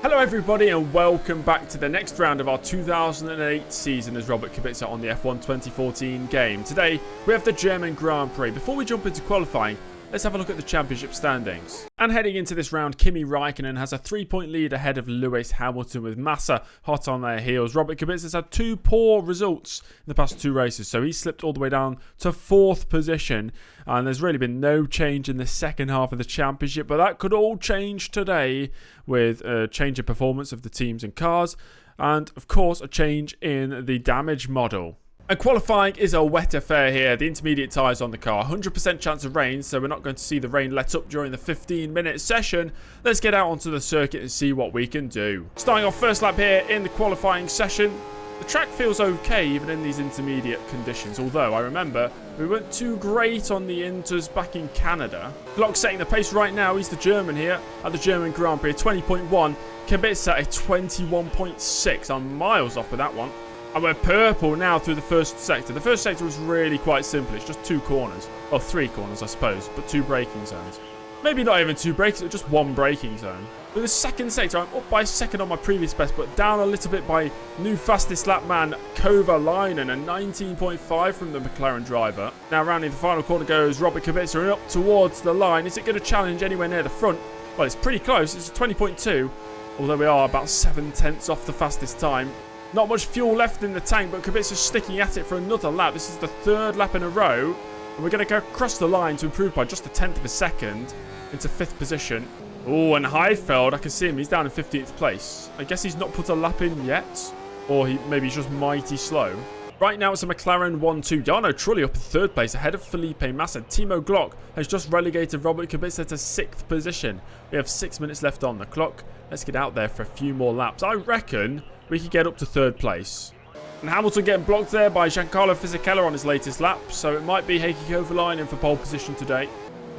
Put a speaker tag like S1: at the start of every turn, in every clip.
S1: Hello everybody and welcome back to the next round of our 2008 season as Robert Kubica on the F1 2014 game. Today we have the German Grand Prix. Before we jump into qualifying, let's have a look at the championship standings. And heading into this round, Kimi Räikkönen has a 3-point lead ahead of Lewis Hamilton with Massa hot on their heels. Robert Kubica has had two poor results in the past two races, so he slipped all the way down to 4th position. And there's really been no change in the second half of the championship, but that could all change today with a change in performance of the teams and cars, and of course a change in the damage model. And qualifying is a wet affair here. The intermediate tyres on the car, 100% chance of rain, so we're not going to see the rain let up during the 15-minute session. Let's get out onto the circuit and see what we can do. Starting off first lap here in the qualifying session. The track feels okay even in these intermediate conditions, although I remember we weren't too great on the inters back in Canada. Glock setting the pace right now. He's the German here at the German Grand Prix, 20.1. Kubica a 21.6. I'm miles off with that one. And we're purple now through the first sector. The first sector was really quite simple. It's just 2 corners. Well, 3 corners, I suppose, but 2 braking zones. Maybe not even 2 braking, just 1 braking zone. With the second sector, I'm up by a second on my previous best, but down a little bit by new fastest lap man, Kovalainen, a 19.5 from the McLaren driver. Now rounding the final corner goes Robert Kubica and up towards the line. Is it going to challenge anywhere near the front? Well, it's pretty close. It's a 20.2, although we are about 7/10 off the fastest time. Not much fuel left in the tank, but Kubica's sticking at it for another lap. This is the 3rd lap in a row. And we're going to go across the line to improve by just 1/10 of a second into 5th position. Oh, and Heidfeld, I can see him. He's down in 15th place. I guess he's not put a lap in yet. Or maybe he's just mighty slow. Right now it's a McLaren 1-2. Jarno Trulli up in 3rd place ahead of Felipe Massa. Timo Glock has just relegated Robert Kubica to 6th position. We have 6 minutes left on the clock. Let's get out there for a few more laps. I reckon we could get up to 3rd place. And Hamilton getting blocked there by Giancarlo Fisichella on his latest lap. So it might be Heikki Kovalainen for pole position today.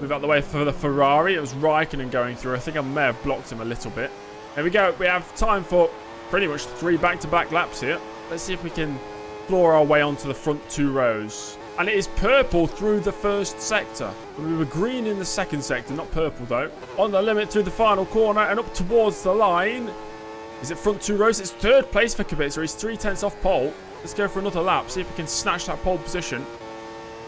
S1: Move out the way for the Ferrari. It was Räikkönen going through. I think I may have blocked him a little bit. There we go. We have time for pretty much 3 back-to-back laps here. Let's see if we can claw our way onto the front 2 rows. And it is purple through the first sector. We were green in the second sector, not purple though. On the limit through the final corner and up towards the line. Is it front 2 rows? It's 3rd place for Kubica. He's 3/10 off pole. Let's go for another lap. See if we can snatch that pole position.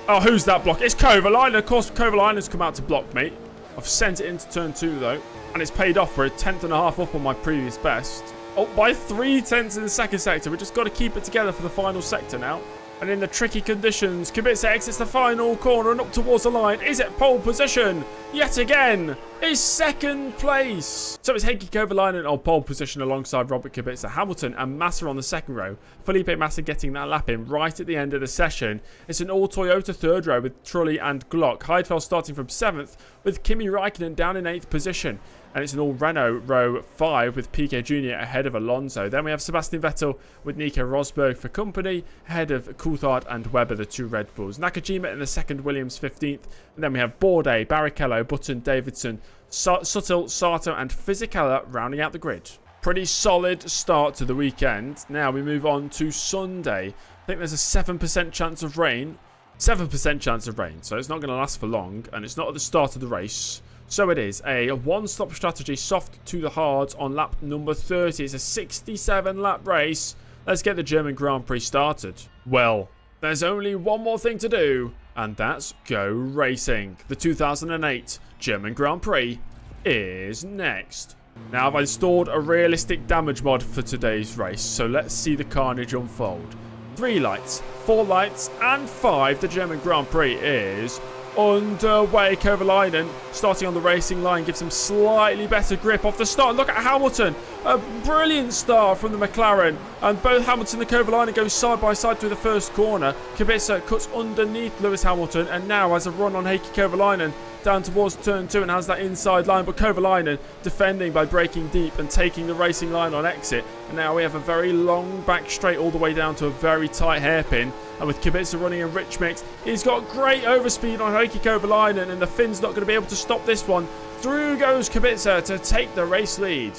S1: Oh, who's that block? It's Kovalainen. Of course, Kovalainen's come out to block me. I've sent it into turn 2 though. And it's paid off for a 1/10.5 up on my previous best. Oh, by 3/10 in the second sector. We've just got to keep it together for the final sector now. And in the tricky conditions, Kubica exits the final corner and up towards the line. Is it pole position? Yet again, is 2nd place. So it's Heikki Kovalainen on pole position alongside Robert Kubica. Hamilton and Massa on the 2nd row. Felipe Massa getting that lap in right at the end of the session. It's an all Toyota 3rd row with Trulli and Glock. Heidfeld starting from 7th with Kimi Räikkönen down in 8th position. And it's an all Renault row 5 with Piquet Jr. ahead of Alonso. Then we have Sebastian Vettel with Nico Rosberg for company, ahead of Coulthard and Webber, the 2 Red Bulls. Nakajima in the 2nd, Williams 15th. And then we have Bourdais, Barrichello, Button, Davidson, Suttle, Sato and Fisichella rounding out the grid. Pretty solid start to the weekend. Now we move on to Sunday. I think there's a 7% chance of rain. 7% chance of rain, so it's not going to last for long. And it's not at the start of the race. So it is a one-stop strategy, soft to the hard on lap number 30. It's a 67-lap race. Let's get the German Grand Prix started. Well, there's only one more thing to do, and that's go racing. The 2008 German Grand Prix is next. Now I've installed a realistic damage mod for today's race, so let's see the carnage unfold. 3 lights, 4 lights, and 5. The German Grand Prix is underway. Kovalainen starting on the racing line gives him slightly better grip off the start. Look at Hamilton, a brilliant start from the McLaren, and both Hamilton and Kovalainen go side by side through the first corner. Kubica cuts underneath Lewis Hamilton and now has a run on Heikki Kovalainen down towards turn 2 and has that inside line, but Kovalainen defending by braking deep and taking the racing line on exit. And now we have a very long back straight all the way down to a very tight hairpin. And with Kubica running a rich mix, he's got great overspeed on Heikki Kovalainen, and the Finn's not going to be able to stop this one. Through goes Kubica to take the race lead.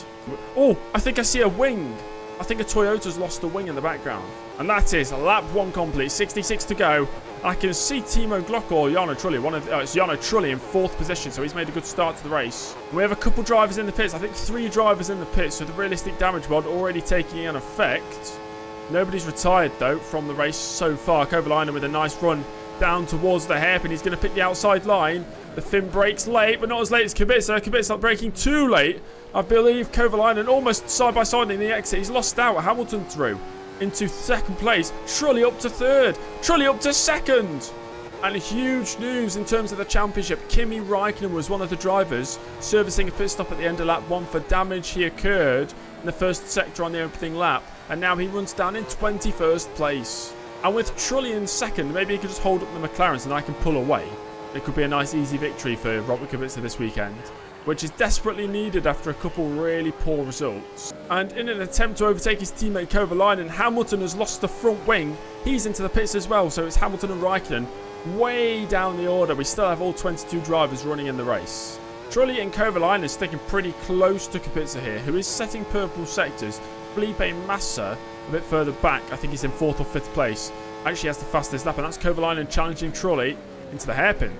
S1: Oh, I think I see a wing. I think a Toyota's lost the wing in the background. And that is lap 1 complete, 66 to go. I can see Timo Glock or Jarno Trulli. It's Jarno Trulli in 4th position, so he's made a good start to the race. We have a couple drivers in the pits. I think 3 drivers in the pits, so the realistic damage mod already taking an effect. Nobody's retired, though, from the race so far. Kovalainen with a nice run down towards the hairpin. He's going to pick the outside line. The Finn breaks late, but not as late as Kubica. Kubica braking too late. I believe Kovalainen almost side by side in the exit. He's lost out. Hamilton through into 2nd place. Trulli up to 3rd. Trulli up to 2nd. And huge news in terms of the championship. Kimi Räikkönen was one of the drivers servicing a pit stop at the end of lap 1 for damage he occurred in the 1st sector on the opening lap. And now he runs down in 21st place. And with Trulli in 2nd, maybe he could just hold up the McLarens and I can pull away. It could be a nice easy victory for Robert Kubica this weekend, which is desperately needed after a couple really poor results. And in an attempt to overtake his teammate Kovalainen, Hamilton has lost the front wing. He's into the pits as well, so it's Hamilton and Räikkönen way down the order. We still have all 22 drivers running in the race. Trulli and Kovalainen are sticking pretty close to Kubica here, who is setting purple sectors. Felipe Massa a bit further back, I think he's in 4th or 5th place, actually has the fastest lap, and that's Kovalainen challenging Trulli into the hairpin.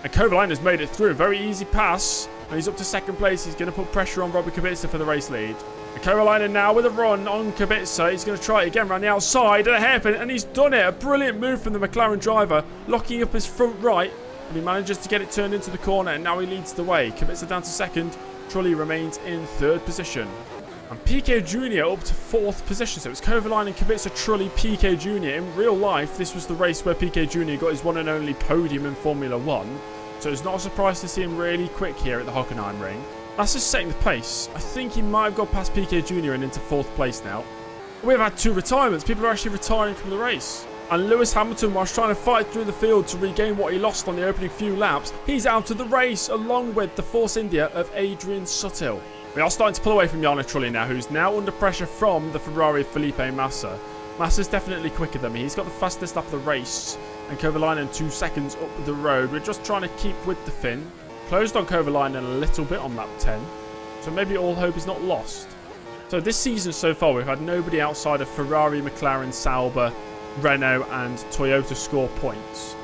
S1: And Kovalainen's made it through. Very easy pass. And he's up to 2nd place. He's going to put pressure on Robert Kubica for the race lead. And Kovalainen now with a run on Kubica. He's going to try it again around the outside at a hairpin. And he's done it. A brilliant move from the McLaren driver. Locking up his front right. And he manages to get it turned into the corner. And now he leads the way. Kubica down to 2nd. Trulli remains in 3rd position. And Piquet Jr. up to 4th position. So it's Kovalainen, Kubica, Trulli, Piquet Jr. In real life, this was the race where Piquet Jr. got his one and only podium in Formula 1. So it's not a surprise to see him really quick here at the Hockenheim ring. That's just setting the pace. I think he might have got past Piquet Jr. and into 4th place now. We've had 2 retirements. People are actually retiring from the race. And Lewis Hamilton, whilst trying to fight through the field to regain what he lost on the opening few laps, he's out of the race along with the Force India of Adrian Sutil. We are starting to pull away from Jarno Trulli now, who's now under pressure from the Ferrari Felipe Massa. Massa's definitely quicker than me. He's got the fastest lap of the race. And Kovalainen 2 seconds up the road. We're just trying to keep with the Finn. Closed on Kovalainen a little bit on lap 10. So maybe all hope is not lost. So this season so far, we've had nobody outside of Ferrari, McLaren, Sauber, Renault and Toyota score points.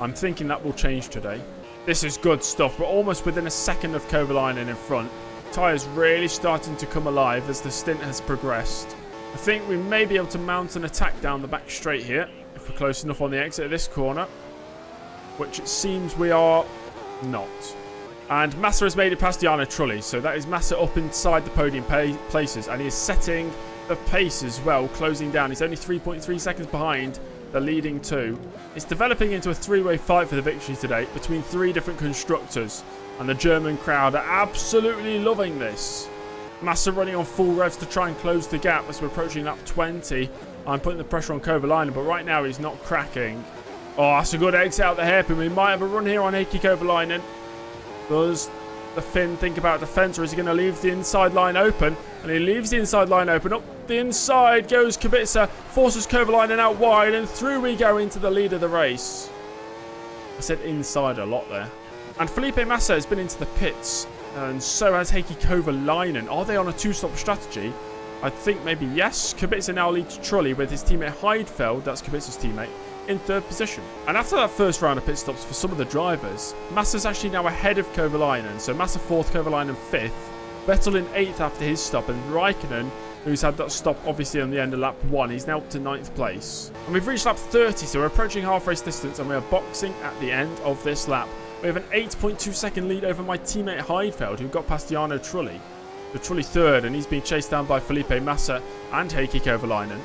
S1: I'm thinking that will change today. This is good stuff. We're almost within a second of Kovalainen in front. Tyres really starting to come alive as the stint has progressed. I think we may be able to mount an attack down the back straight here if we're close enough on the exit of this corner, which it seems we are not. And Massa has made it past Jarno Trulli, so that is Massa up inside the podium places, and he is setting the pace as well, closing down. He's only 3.3 seconds behind the leading 2. It's developing into a 3-way fight for the victory today between 3 different constructors, and the German crowd are absolutely loving this. Massa running on full revs to try and close the gap as we're approaching lap 20. I'm putting the pressure on Kovalainen, but right now he's not cracking. Oh, that's a good exit out the hairpin. We might have a run here on Heikki Kovalainen. Does the Finn think about defence, or is he going to leave the inside line open? And he leaves the inside line open. Up the inside goes Kubica, forces Kovalainen out wide, and through we go into the lead of the race. I said inside a lot there. And Felipe Massa has been into the pits, and so has Heikki Kovalainen. Are they on a 2-stop strategy? I think maybe yes. Kubica now leads Trulli with his teammate Heidfeld, that's Kubica's teammate, in 3rd position. And after that first round of pit stops for some of the drivers, Massa's actually now ahead of Kovalainen. So Massa 4th, Kovalainen 5th. Vettel in 8th after his stop, and Räikkönen, who's had that stop obviously on the end of lap 1, he's now up to 9th place. And we've reached lap 30, so we're approaching half race distance, and we are boxing at the end of this lap. We have an 8.2 second lead over my teammate Heidfeld, who got past Jarno Trulli. The Trulli 3rd, and he's being chased down by Felipe Massa and Heikki Kovalainen.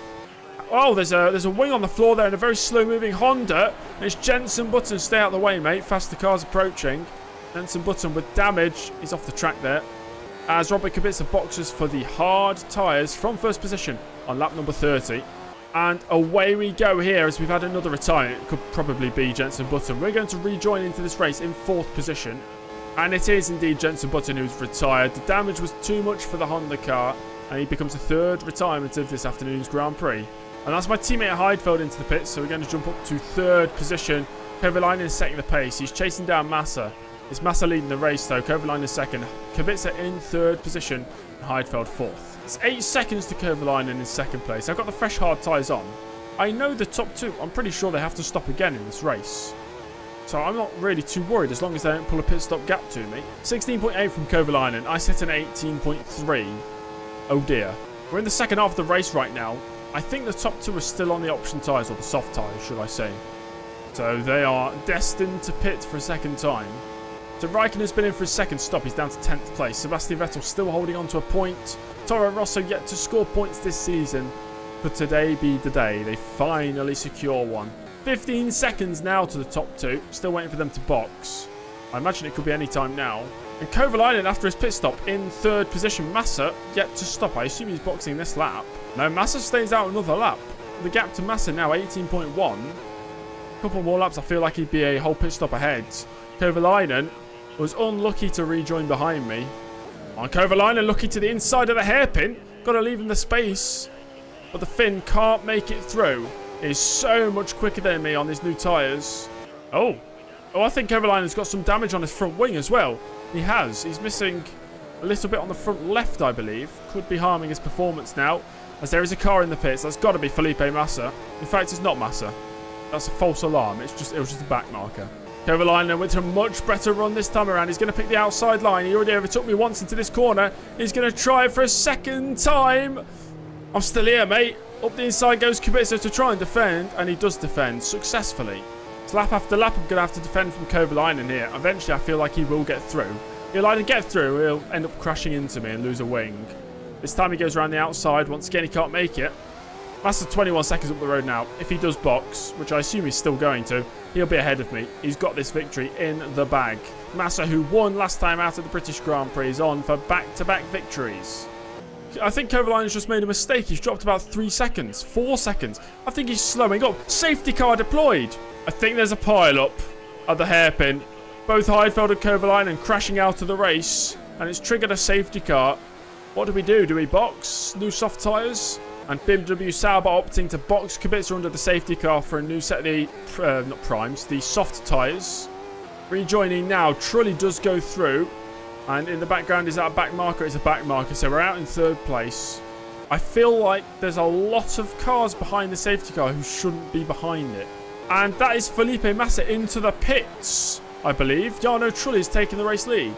S1: Oh, there's a wing on the floor there and a very slow-moving Honda. And it's Jenson Button. Stay out of the way, mate. Faster cars approaching. Jenson Button with damage. He's off the track there. As Robert Kubica boxes for the hard tyres from 1st position on lap number 30. And away we go here as we've had another retirement. It could probably be Jenson Button. We're going to rejoin into this race in 4th position. And it is indeed Jenson Button who's retired. The damage was too much for the Honda car. And he becomes the 3rd retirement of this afternoon's Grand Prix. And that's my teammate Heidfeld into the pits, so we're going to jump up to 3rd position. Kovalainen is setting the pace. He's chasing down Massa. It's Massa leading the race, though. Kovalainen is 2nd. Kubica in 3rd position, and Heidfeld 4th. It's 8 seconds to Kovalainen in second place. I've got the fresh hard tyres on. I know the top two. I'm pretty sure they have to stop again in this race. So I'm not really too worried as long as they don't pull a pit stop gap to me. 16.8 from Kovalainen. I set an 18.3. Oh dear. We're in the second half of the race right now. I think the top two are still on the option tyres, or the soft tyres, should I say. So they are destined to pit for a second time. So Raikkonen's been in for his second stop. He's down to 10th place. Sebastian Vettel still holding on to a point. Toro Rosso yet to score points this season. Could today be the day they finally secure one? 15 seconds now to the top two. Still waiting for them to box. I imagine it could be any time now. And Kovalainen, after his pit stop, in third position. Massa yet to stop. I assume he's boxing this lap. No, Massa stays out another lap. The gap to Massa now 18.1. A couple more laps, I feel like he'd be a whole pit stop ahead. Kovalainen was unlucky to rejoin behind me. On Kovalainen, looking to the inside of the hairpin. Got to leave him the space. But the Finn can't make it through. He's so much quicker than me on his new tyres. Oh, I think Kovalainen's got some damage on his front wing as well. He has. He's missing a little bit on the front left, I believe. Could be harming his performance now, as there is a car in the pits. That's got to be Felipe Massa. In fact, it's not Massa. That's a false alarm. It was just a back marker. Kovalainen with a much better run this time around. He's going to pick the outside line. He already overtook me once into this corner. He's going to try it for a second time. I'm still here, mate. Up the inside goes Kubica to try and defend, and he does defend successfully. So lap after lap, I'm going to have to defend from Kovalainen here. Eventually, I feel like he will get through. He'll either get through, or he'll end up crashing into me and lose a wing. This time he goes around the outside. Once again, he can't make it. That's 21 seconds up the road now. If he does box, which I assume he's still going to, he'll be ahead of me. He's got this victory in the bag. Massa, who won last time out at the British Grand Prix, is on for back-to-back victories. I think Kovalainen's just made a mistake. He's dropped about 3 seconds, 4 seconds. I think he's slowing up. Safety car deployed. I think there's a pile-up at the hairpin. Both Heidfeld and Kovalainen crashing out of the race, and it's triggered a safety car. What do we do? Do we box? New soft tyres? And BMW Sauber opting to box Kubica under the safety car for a new set of the, not primes, the soft tyres. Rejoining now, Trulli does go through. And in the background, is that a back marker? It's a back marker, so we're out in third place. I feel like there's a lot of cars behind the safety car who shouldn't be behind it. And that is Felipe Massa into the pits, I believe. Jarno Trulli is taking the race lead.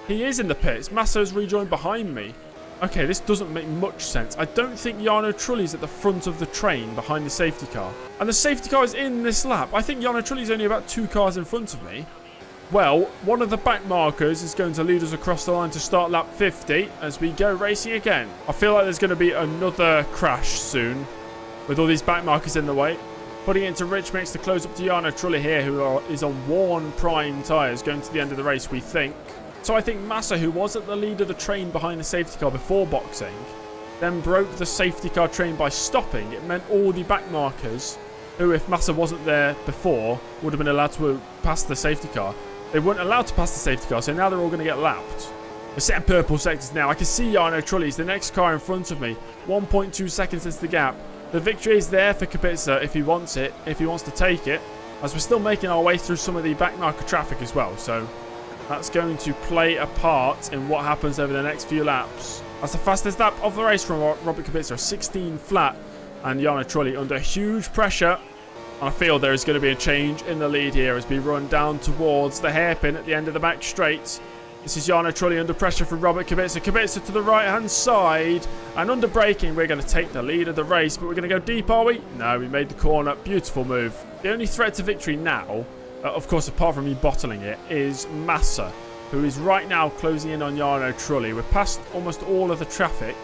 S1: He is in the pits. Massa has rejoined behind me. Okay, this doesn't make much sense. I don't think Jarno Trulli's at the front of the train behind the safety car. And the safety car is in this lap. I think Jarno Trulli's only about 2 cars in front of me. Well, one of the back markers is going to lead us across the line to start lap 50 as we go racing again. I feel like there's going to be another crash soon with all these back markers in the way. Putting it into Rich Mix to close up to Jarno Trulli here, who is on worn prime tyres going to the end of the race, we think. So I think Massa, who was at the lead of the train behind the safety car before boxing, then broke the safety car train by stopping. It meant all the back markers, who if Massa wasn't there before, would have been allowed to pass the safety car. They weren't allowed to pass the safety car, so now they're all going to get lapped. We're setting purple sectors now. I can see Jarno Trulli. He's the next car in front of me. 1.2 seconds is the gap. The victory is there for Kubica if he wants it, if he wants to take it, as we're still making our way through some of the back marker traffic as well. So that's going to play a part in what happens over the next few laps. That's the fastest lap of the race from Robert Kubica, 16 flat, and Jarno Trulli under huge pressure. I feel there is going to be a change in the lead here as we run down towards the hairpin at the end of the back straight. This is Jarno Trulli under pressure from Robert Kubica. Kubica to the right-hand side. And under braking, we're going to take the lead of the race. But we're going to go deep, are we? No, we made the corner. Beautiful move. The only threat to victory now, of course, apart from me bottling it, is Massa, who is right now closing in on Jarno Trulli. We're past almost all of the traffic.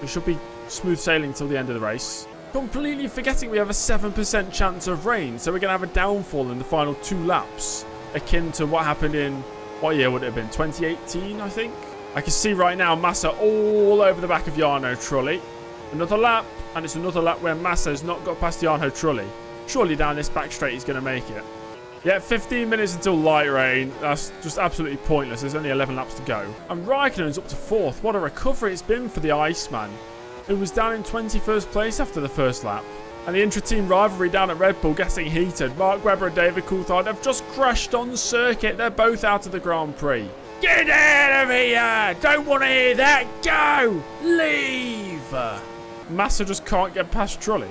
S1: We should be smooth sailing until the end of the race. Completely forgetting we have a 7% chance of rain, so we're going to have a downfall in the final 2 laps, akin to what happened in, what year would it have been, 2018, I think? I can see right now Massa all over the back of Jarno Trulli. Another lap, and it's another lap where Massa has not got past Jarno Trulli. Surely down this back straight he's going to make it. Yeah, 15 minutes until light rain. That's just absolutely pointless. There's only 11 laps to go. And Raikkonen's up to 4th. What a recovery it's been for the Iceman, who was down in 21st place after the first lap. And the intra-team rivalry down at Red Bull getting heated. Mark Webber and David Coulthard have just crashed on circuit. They're both out of the Grand Prix. Get out of here! Don't want to hear that! Go! Leave! Massa just can't get past Trulli.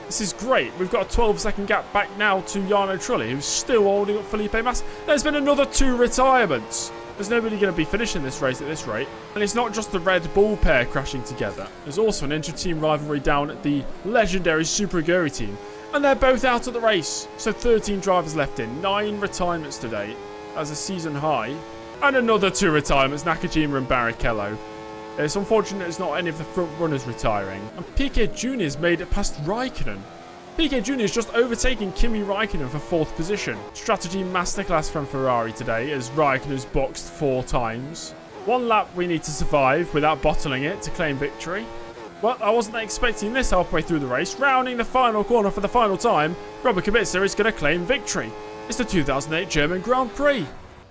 S1: This is great. We've got a 12-second gap back now to Jarno Trulli, who's still holding up Felipe Massa. There's been another 2 retirements. There's nobody going to be finishing this race at this rate. And it's not just the Red Bull pair crashing together. There's also an intra-team rivalry down at the legendary Super Aguri team. And they're both out of the race. So 13 drivers left in. 9 retirements today as a season high. And another 2 retirements, Nakajima and Barrichello. It's unfortunate it's not any of the front runners retiring. And Piquet Jr.'s made it past Raikkonen. Piquet Jr. is just overtaking Kimi Raikkonen for 4th position. Strategy masterclass from Ferrari today as Raikkonen's boxed 4 times. 1 lap we need to survive without bottling it to claim victory. Well, I wasn't expecting this halfway through the race. Rounding the final corner for the final time, Robert Kubica is going to claim victory. It's the 2008 German Grand Prix.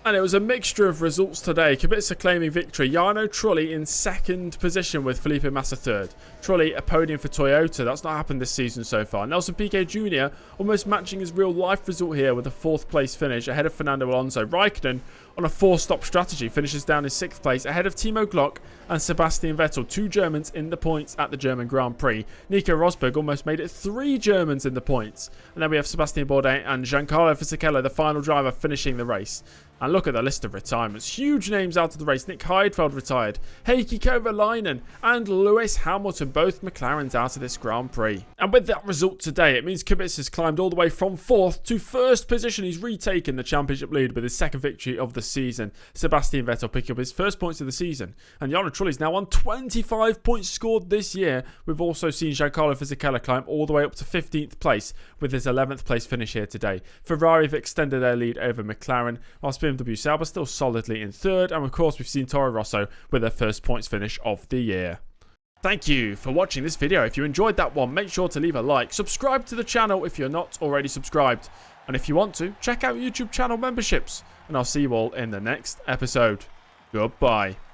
S1: And it was a mixture of results today. Kubica claiming victory. Jarno Trulli in 2nd position with Felipe Massa 3rd. Trulli a podium for Toyota. That's not happened this season so far. Nelson Piquet Jr. almost matching his real life result here with a 4th place finish ahead of Fernando Alonso. Raikkonen on a 4-stop strategy finishes down in 6th place ahead of Timo Glock and Sebastian Vettel. 2 Germans in the points at the German Grand Prix. Nico Rosberg almost made it 3 Germans in the points. And then we have Sebastian Bourdais and Giancarlo Fisichella, the final driver, finishing the race. And look at the list of retirements. Huge names out of the race. Nick Heidfeld retired. Heikki Kovalainen and Lewis Hamilton, both McLarens out of this Grand Prix. And with that result today, it means Kubica has climbed all the way from 4th to 1st position. He's retaken the championship lead with his 2nd victory of the season. Sebastian Vettel picking up his 1st points of the season. And Jarno Trulli is now on 25 points scored this year. We've also seen Giancarlo Fisichella climb all the way up to 15th place with his 11th place finish here today. Ferrari have extended their lead over McLaren, whilst BMW Sauber still solidly in 3rd, and of course we've seen Toro Rosso with their 1st points finish of the year. Thank you for watching this video. If you enjoyed that one, make sure to leave a like, subscribe to the channel if you're not already subscribed, and if you want to, check out YouTube channel memberships, and I'll see you all in the next episode. Goodbye.